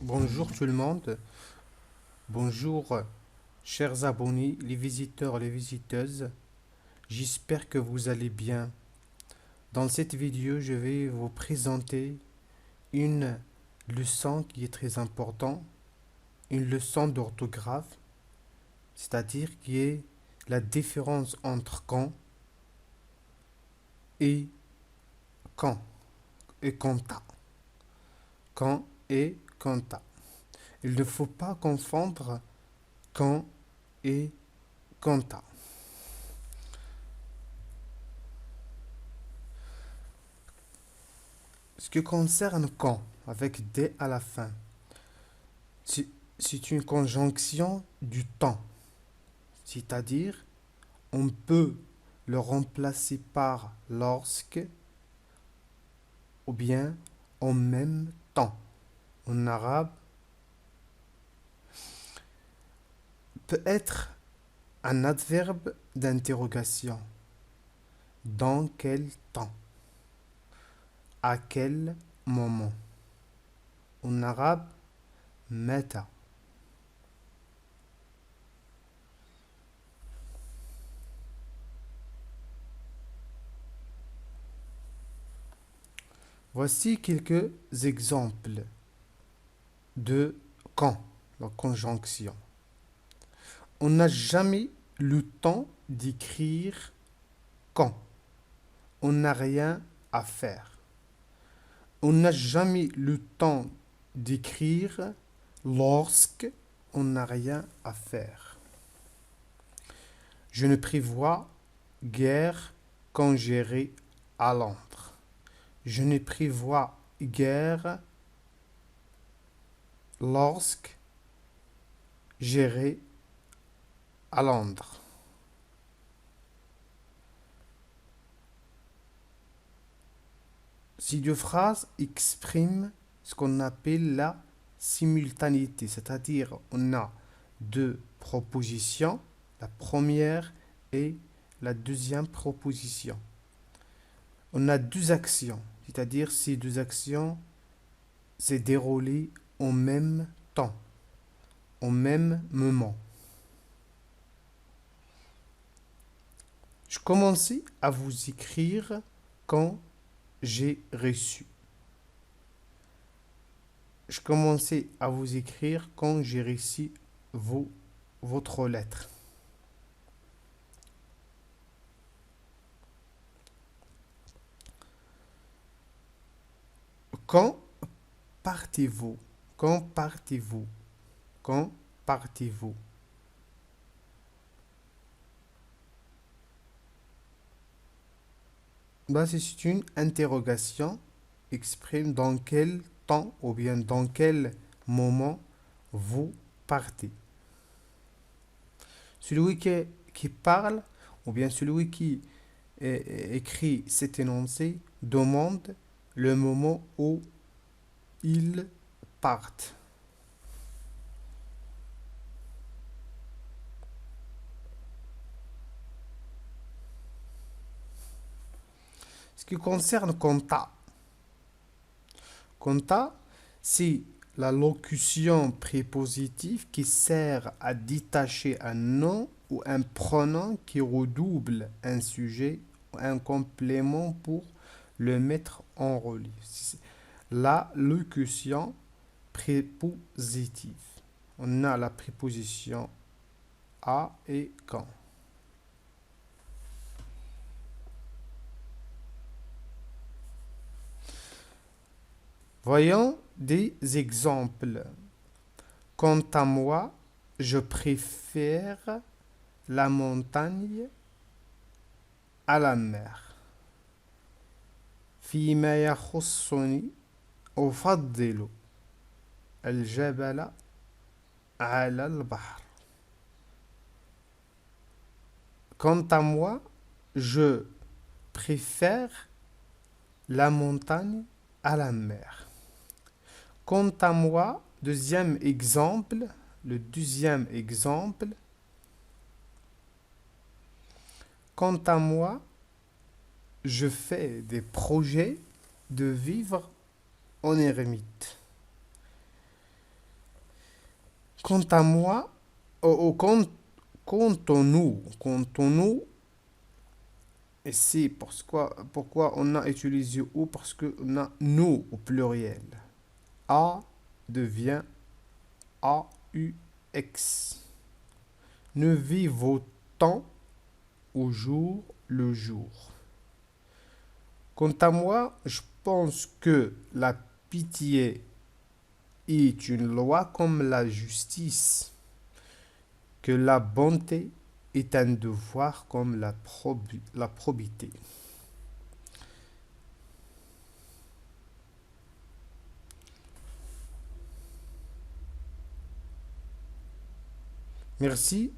Bonjour tout le monde, bonjour chers abonnés, les visiteurs, les visiteuses. J'espère que vous allez bien. Dans cette vidéo, je vais vous présenter une leçon qui est très importante, une leçon d'orthographe, c'est-à-dire qui est la différence entre et quand et quanta. Quand et quanta. Il ne faut pas confondre quand et quanta. Ce qui concerne quand, avec D à la fin, c'est c'est une conjonction du temps. C'est-à-dire, on peut le remplacer par lorsque ou bien en même temps. En arabe, peut être un adverbe d'interrogation. Dans quel temps? À quel moment? En arabe, meta. Voici quelques exemples de quand, la conjonction. On n'a jamais le temps d'écrire quand. On n'a rien à faire. On n'a jamais le temps d'écrire lorsque on n'a rien à faire. Je ne prévois guère quand j'irai à Londres. Je ne prévois guère lorsque j'irai à Londres. Ces deux phrases expriment ce qu'on appelle la simultanéité, c'est-à-dire on a deux propositions, la première et la deuxième proposition. On a deux actions, c'est-à-dire ces deux actions se déroulent en même temps, au même moment. Je commençais à vous écrire quand j'ai reçu. Je commençais à vous écrire quand j'ai reçu votre lettre. Quand partez-vous? Quand partez-vous? Quand partez-vous? C'est une interrogation, exprime dans quel temps ou bien dans quel moment vous partez. Celui qui parle ou bien celui qui écrit cet énoncé demande le moment où ils partent. Ce qui concerne compta, c'est la locution prépositive qui sert à détacher un nom ou un pronom qui redouble un sujet ou un complément pour le mettre en relief. C'est la locution prépositive. On a la préposition à et quand. Voyons des exemples. Quant à moi, je préfère la montagne à la mer. فيما يخصني أفضل الجبل على البحر. Quant à moi, je préfère la montagne à la mer. Quant à moi, deuxième exemple, le deuxième exemple. Quant à moi, je fais des projets de vivre en ermite. Quant à moi, comptons-nous, et c'est pourquoi on a utilisé ou, parce qu'on a nous au pluriel. A devient AUX. Nous vivons au jour le jour. Quant à moi, je pense que la pitié est une loi comme la justice, que la bonté est un devoir comme la probité. Merci.